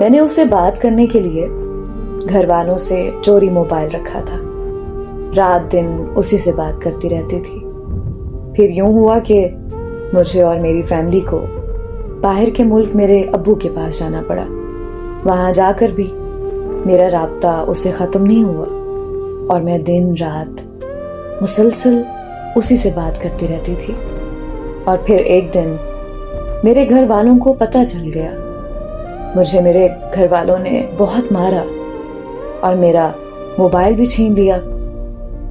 मैंने उसे बात करने के लिए घर वालों से चोरी मोबाइल रखा था। रात दिन उसी से बात करती रहती थी। फिर यूं हुआ कि मुझे और मेरी फैमिली को बाहर के मुल्क मेरे अब्बू के पास जाना पड़ा। वहां जाकर भी मेरा राब्ता उससे ख़त्म नहीं हुआ और मैं दिन रात मुसलसल उसी से बात करती रहती थी। और फिर एक दिन मेरे घर वालों को पता चल गया। मुझे मेरे घर वालों ने बहुत मारा और मेरा मोबाइल भी छीन लिया।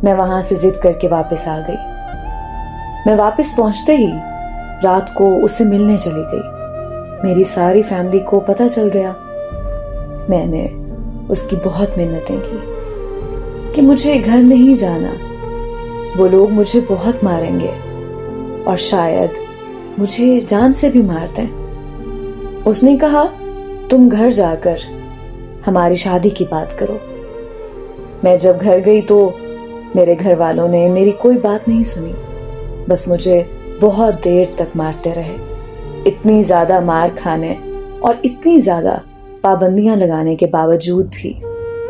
मैं वहां से जिद करके वापस आ गई। मैं वापस पहुंचते ही रात को उससे मिलने चली गई। मेरी सारी फैमिली को पता चल गया। मैंने उसकी बहुत मिन्नतें की कि मुझे घर नहीं जाना, वो लोग मुझे बहुत मारेंगे और शायद मुझे जान से भी मार दें। उसने कहा, तुम घर जाकर हमारी शादी की बात करो। मैं जब घर गई तो मेरे घर वालों ने मेरी कोई बात नहीं सुनी, बस मुझे बहुत देर तक मारते रहे। इतनी ज्यादा मार खाने और इतनी ज्यादा पाबंदियां लगाने के बावजूद भी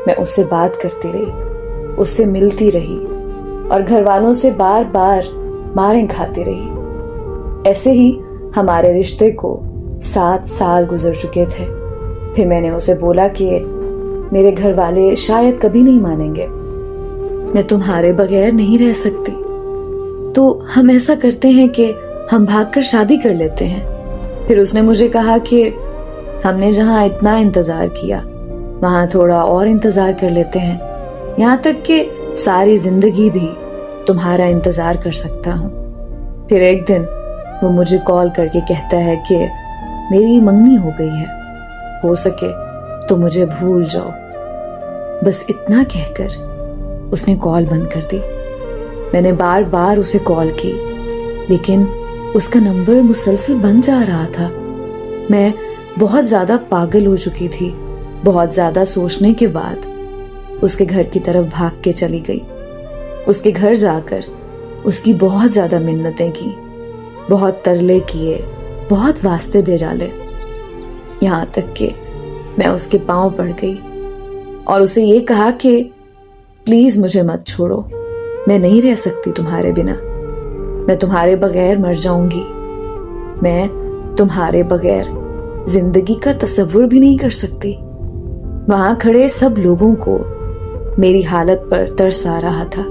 मैं उससे बात करती रही, उससे मिलती रही और घर वालों से बार बार मारें खाती रही। ऐसे ही हमारे रिश्ते को 7 साल गुजर चुके थे। फिर मैंने उसे बोला कि मेरे घर वाले शायद कभी नहीं मानेंगे, मैं तुम्हारे बगैर नहीं रह सकती, तो हम ऐसा करते हैं कि हम भागकर शादी कर लेते हैं। फिर उसने मुझे कहा कि हमने जहां इतना इंतजार किया वहां थोड़ा और इंतजार कर लेते हैं, यहाँ तक कि सारी जिंदगी भी तुम्हारा इंतजार कर सकता हूँ। फिर एक दिन वो मुझे कॉल करके कहता है कि मेरी मंगनी हो गई है, हो सके तो मुझे भूल जाओ। बस इतना कहकर उसने कॉल बंद कर दी। मैंने बार बार उसे कॉल की, लेकिन उसका नंबर मुसलसल बंद जा रहा था। मैं बहुत ज्यादा पागल हो चुकी थी। बहुत ज्यादा सोचने के बाद उसके घर की तरफ भाग के चली गई। उसके घर जाकर उसकी बहुत ज्यादा मिन्नतें की, बहुत तरले किए, बहुत वास्ते दे डाले, यहाँ तक कि मैं उसके पांव पड़ गई और उसे ये कहा कि प्लीज मुझे मत छोड़ो, मैं नहीं रह सकती तुम्हारे बिना, मैं तुम्हारे बगैर मर जाऊंगी, मैं तुम्हारे बगैर जिंदगी का तसव्वुर भी नहीं कर सकती। वहां खड़े सब लोगों को मेरी हालत पर तरस आ रहा था,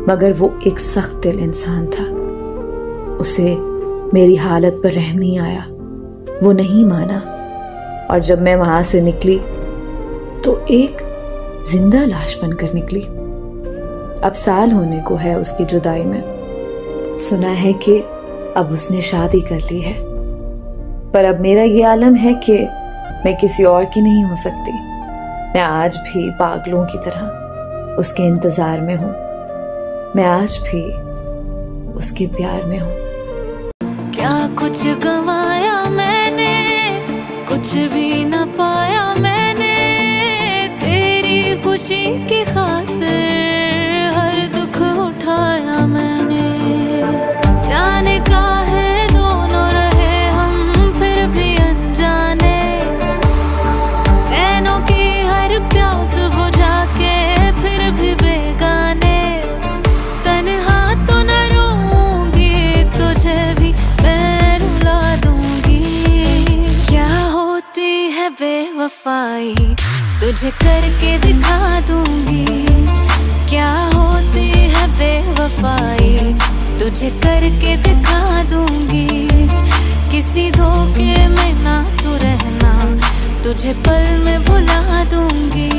मगर वो एक सख्त दिल इंसान था। उसे मेरी हालत पर रहम नहीं आया, वो नहीं माना और जब मैं वहां से निकली तो एक जिंदा लाश बनकर निकली। अब साल होने को है उसकी जुदाई में। सुना है कि अब उसने शादी कर ली है, पर अब मेरा ये आलम है कि मैं किसी और की नहीं हो सकती। मैं आज भी पागलों की तरह उसके इंतजार में हूँ, मैं आज भी उसके प्यार में हूँ। क्या कुछ गंवाया मैंने, कुछ भी न पाया मैंने, तेरी खुशी की खातिर हर दुख उठाया मैंने। जाने का है दोनों रहे हम फिर भी अनजाने, नैनों की हर प्यास बुझा के फिर भी बेगाने। तन्हा तो न रहूंगी, तुझे भी मैं रुला दूंगी। क्या होती है बेवफाई, तुझे करके दिखा दूंगी। क्या होती है बेवफाई, तुझे करके दिखा दूंगी। किसी धोखे में ना तू रहना, तुझे पल में भुला दूंगी।